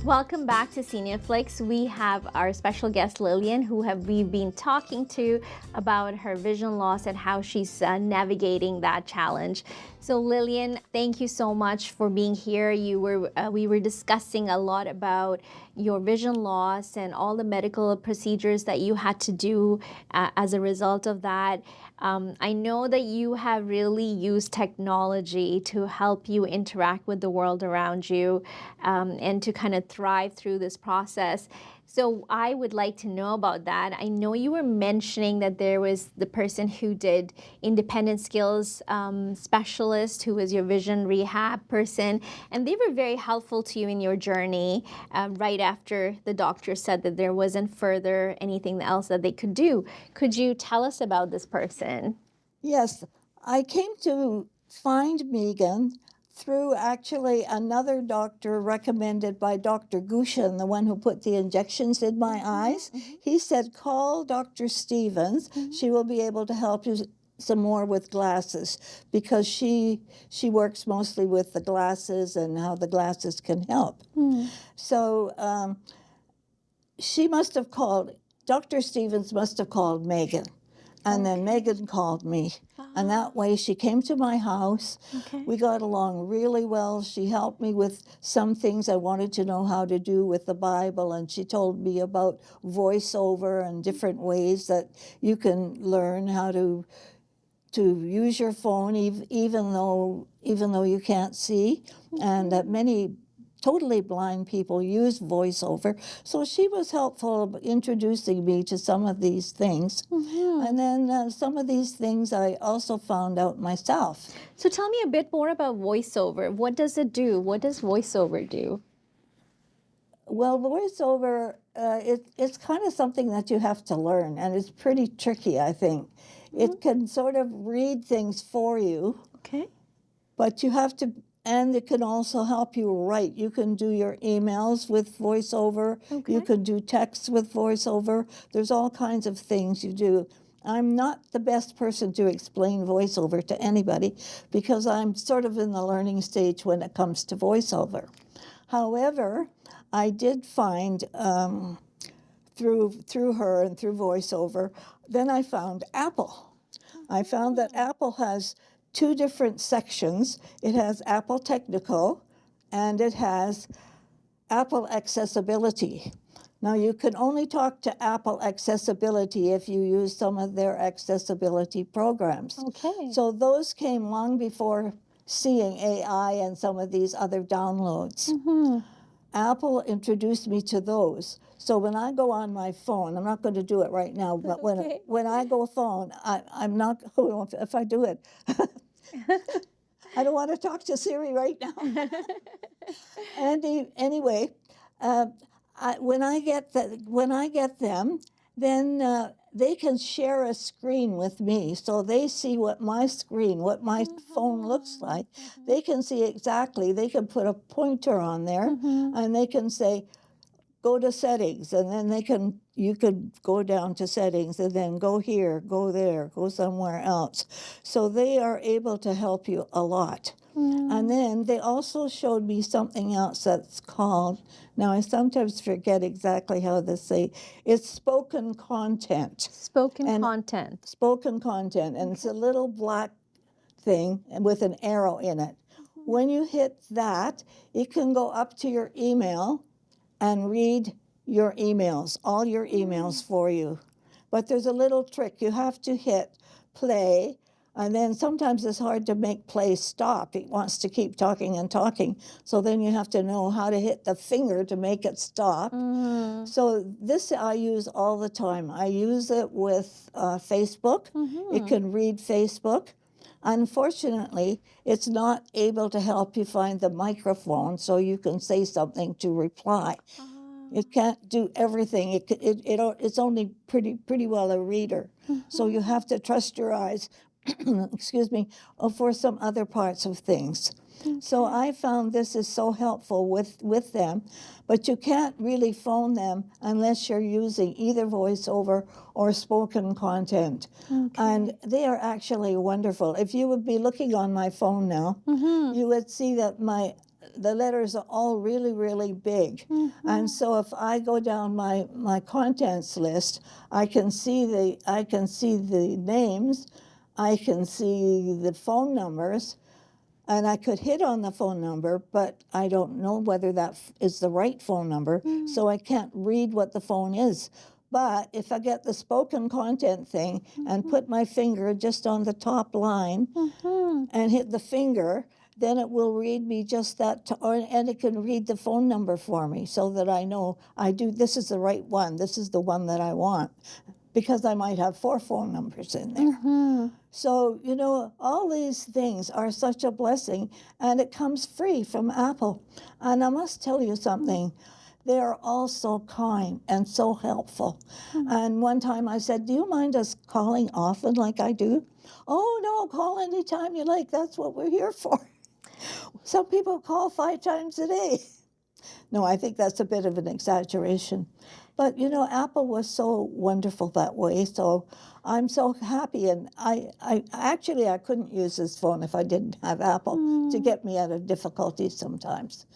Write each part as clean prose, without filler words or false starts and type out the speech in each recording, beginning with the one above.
Welcome back to SeniorFlix. We have our special guest Lillian, who we've been talking to about her vision loss and how she's navigating that challenge. So Lillian, thank you so much for being here. We were discussing a lot about your vision loss and all the medical procedures that you had to do as a result of that. I know that you have really used technology to help you interact with the world around you and to kind of thrive through this process. So I would like to know about that. I know you were mentioning that there was the person who did independent skills specialist, who was your vision rehab person, and they were very helpful to you in your journey right after the doctor said that there wasn't further anything else that they could do. Could you tell us about this person? Yes, I came to find Megan through actually another doctor recommended by Dr. Gushin, the one who put the injections in my eyes. He said, call Dr. Stevens. She will be able to help you some more with glasses, because she works mostly with the glasses and how the glasses can help. So she must have called, Dr. Stevens must have called Megan. And then Megan called me. And that way she came to my house. We got along really well. She helped me with some things I wanted to know how to do with the Bible. And she told me about voiceover and different ways that you can learn how to use your phone even though you can't see. And that many totally blind people use voiceover. So she was helpful introducing me to some of these things. And then some of these things I also found out myself. So tell me a bit more about voiceover. What does it do? What does voiceover do? Well, voiceover, it's kind of something that you have to learn, and it's pretty tricky, I think. It can sort of read things for you, but you have to. And it can also help you write. You can do your emails with voiceover. You can do texts with voiceover. There's all kinds of things you do. I'm not the best person to explain voiceover to anybody because I'm sort of in the learning stage when it comes to voiceover. However, I did find through her and through voiceover, then I found Apple. I found that Apple has two different sections. It has Apple Technical and it has Apple Accessibility. Now you can only talk to Apple Accessibility if you use some of their accessibility programs. So those came long before seeing AI and some of these other downloads. Apple introduced me to those. So when I go on my phone, I'm not going to do it right now, but when I go phone, I'm not, if I do it, I don't want to talk to Siri right now. Anyway, when I get them, then they can share a screen with me, so they see what my screen, what my phone looks like. They can see exactly. They can put a pointer on there, and they can say, go to settings, and then you could go down to settings and then go here, go there, go somewhere else. So they are able to help you a lot. And then they also showed me something else that's called, now I sometimes forget exactly how to say, it's spoken content. Spoken content. Spoken content, and it's a little black thing with an arrow in it. When you hit that, it can go up to your email and read your emails, all your emails for you. But there's a little trick. You have to hit play, and then sometimes it's hard to make play stop. It wants to keep talking and talking. So then you have to know how to hit the finger to make it stop. So this I use all the time. I use it with Facebook. It can read Facebook. Unfortunately, it's not able to help you find the microphone so you can say something to reply. It can't do everything. It's only pretty well a reader. So you have to trust your eyes, excuse me, for some other parts of things. So I found this is so helpful with them, but you can't really phone them unless you're using either voiceover or spoken content. And they are actually wonderful. If you would be looking on my phone now, you would see that the letters are all really, really big. And so if I go down my contents list, I can see the names, I can see the phone numbers, and I could hit on the phone number, but I don't know whether that is the right phone number, so I can't read what the phone is. But if I get the spoken content thing and put my finger just on the top line and hit the finger, then it will read me just that, and it can read the phone number for me so that I know this is the right one, this is the one that I want, because I might have 4 phone numbers in there. So, you know, all these things are such a blessing, and it comes free from Apple. And I must tell you something. They are all so kind and so helpful. And one time I said, do you mind us calling often like I do? Oh, no, call anytime you like. That's what we're here for. Some people call 5 times a day. No, I think that's a bit of an exaggeration. But, you know, Apple was so wonderful that way. So I'm so happy. And I couldn't use this phone if I didn't have Apple to get me out of difficulties sometimes.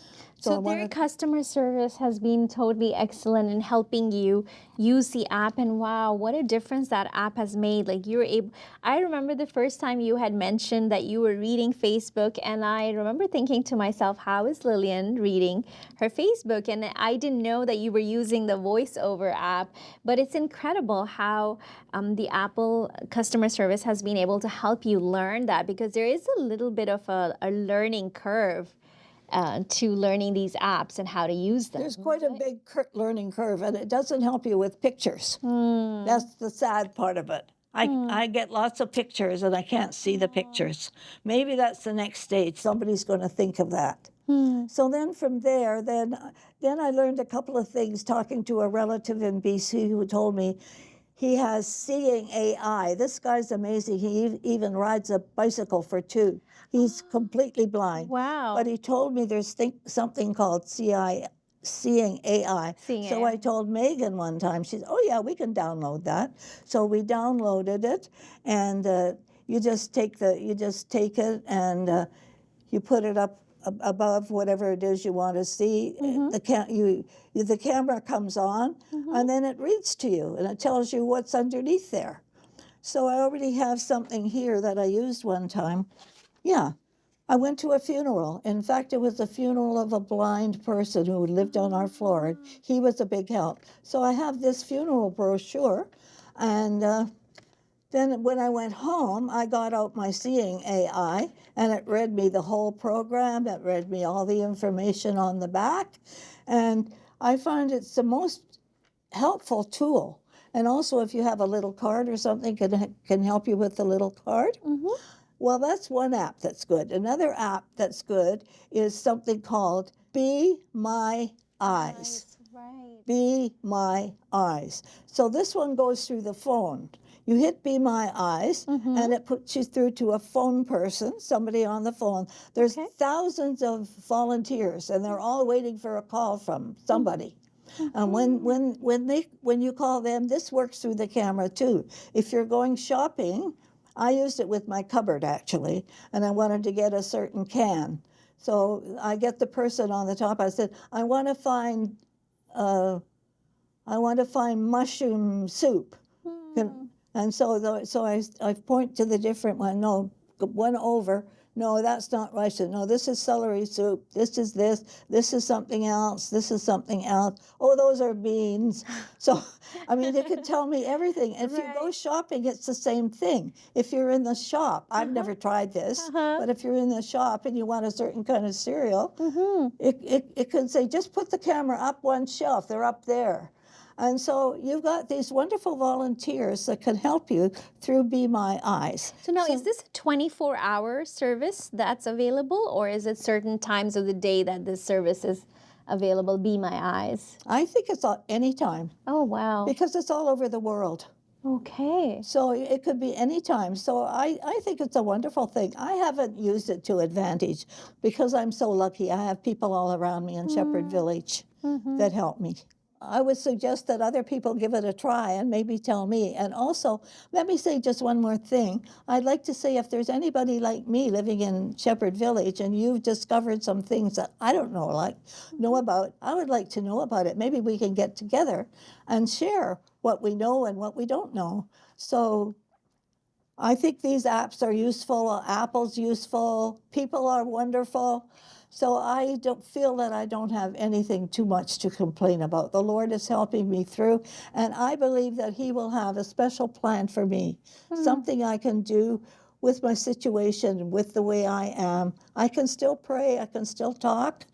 So their customer service has been totally excellent in helping you use the app, and wow, what a difference that app has made. Like you were able, I remember the first time you had mentioned that you were reading Facebook, and I remember thinking to myself, how is Lillian reading her Facebook? And I didn't know that you were using the voiceover app, but it's incredible how the Apple customer service has been able to help you learn that, because there is a little bit of a learning curve to learning these apps and how to use them. There's quite a big learning curve, and it doesn't help you with pictures. That's the sad part of it. I get lots of pictures, and I can't see the pictures. Maybe that's the next stage. Somebody's going to think of that. So then from there, then I learned a couple of things talking to a relative in BC who told me he has seeing AI. This guy's amazing. He even rides a bicycle for 2. He's completely blind. Wow. But he told me there's something called seeing AI. So I told Megan one time, she said, oh yeah, we can download that. So we downloaded it, and you just take it and you put it up above whatever it is you want to see. The camera comes on, and then it reads to you, and it tells you what's underneath there. So I already have something here that I used one time. Yeah, I went to a funeral. In fact, it was the funeral of a blind person who lived on our floor, and he was a big help. So I have this funeral brochure, and then when I went home, I got out my Seeing AI, and it read me the whole program. It read me all the information on the back, and I find it's the most helpful tool. And also, if you have a little card or something, can help you with the little card. Well, that's one app that's good. Another app that's good is something called Be My Eyes. Right. Be My Eyes. So this one goes through the phone. You hit Be My Eyes, and it puts you through to a phone person, somebody on the phone. There's thousands of volunteers, and they're all waiting for a call from somebody. And when you call them, this works through the camera too. If you're going shopping, I used it with my cupboard actually, and I wanted to get a certain can. So I get the person on the top. I said, I want to find mushroom soup. And so I point to the different one. No, one over. No, that's not right. So, no, this is celery soup. This is this. This is something else. This is something else. Oh, those are beans. So, I mean, they could tell me everything. If you go shopping, it's the same thing. If you're in the shop, I've never tried this, but if you're in the shop and you want a certain kind of cereal, it could say, just put the camera up one shelf. They're up there. And so you've got these wonderful volunteers that can help you through Be My Eyes. So now, is this a 24-hour service that's available, or is it certain times of the day that this service is available, Be My Eyes? I think it's any time. Oh, wow. Because it's all over the world. Okay. So it could be any time. So I think it's a wonderful thing. I haven't used it to advantage because I'm so lucky. I have people all around me in Shepherd Village that help me. I would suggest that other people give it a try and maybe tell me. And also, let me say just one more thing. I'd like to say if there's anybody like me living in Shepherd Village and you've discovered some things that I don't know about, I would like to know about it. Maybe we can get together and share what we know and what we don't know. So I think these apps are useful. Apple's useful. People are wonderful. So I don't feel that I don't have anything too much to complain about. The Lord is helping me through, and I believe that He will have a special plan for me, something I can do with my situation, with the way I am. I can still pray. I can still talk,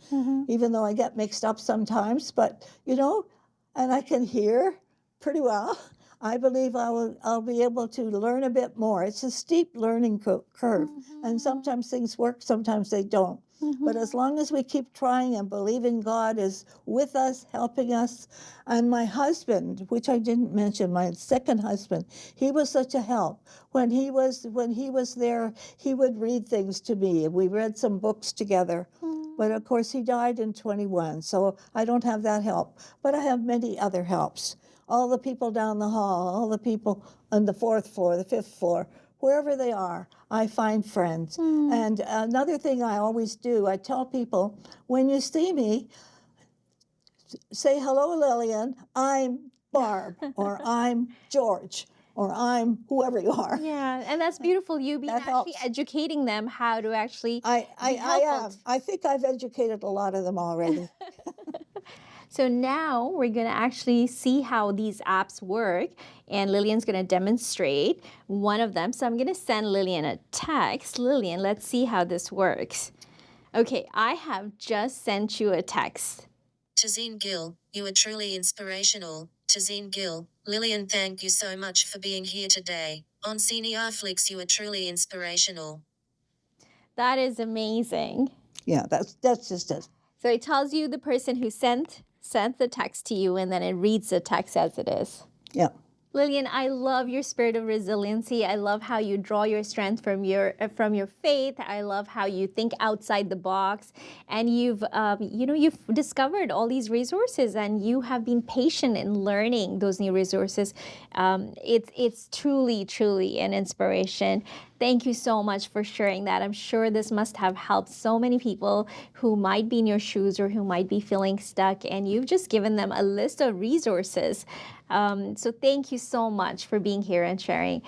even though I get mixed up sometimes. But, and I can hear pretty well. I believe I'll be able to learn a bit more. It's a steep learning curve, and sometimes things work, sometimes they don't. But as long as we keep trying and believing God is with us, helping us, and my husband, which I didn't mention, my second husband, he was such a help. When he was there, he would read things to me, and we read some books together. But of course, he died in 21, so I don't have that help. But I have many other helps. All the people down the hall, all the people on the 4th floor, the 5th floor, wherever they are, I find friends. And another thing I always do, I tell people, when you see me, say, hello, Lillian, I'm Barb, or I'm George, or I'm whoever you are. Yeah, and that's beautiful. You being actually educating them how to actually I am. I think I've educated a lot of them already. So now we're going to actually see how these apps work, and Lillian's going to demonstrate one of them. So I'm going to send Lillian a text. Lillian, let's see how this works. Okay, I have just sent you a text. Tahseen Gill, you are truly inspirational. Tahseen Gill, Lillian, thank you so much for being here today. On SeniorFlix, you are truly inspirational. That is amazing. Yeah, that's just it. So it tells you the person who sent the text to you, and then it reads the text as it is. Yeah. Lillian, I love your spirit of resiliency. I love how you draw your strength from your faith. I love how you think outside the box, and you've discovered all these resources, and you have been patient in learning those new resources. It's truly an inspiration. Thank you so much for sharing that. I'm sure this must have helped so many people who might be in your shoes or who might be feeling stuck, and you've just given them a list of resources. So thank you so much for being here and sharing.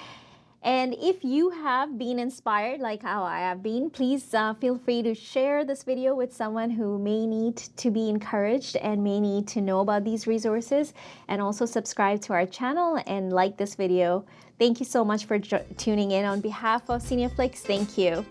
And if you have been inspired like how I have been, please feel free to share this video with someone who may need to be encouraged and may need to know about these resources. And also subscribe to our channel and like this video. Thank you so much for tuning in. On behalf of SeniorFlix, thank you.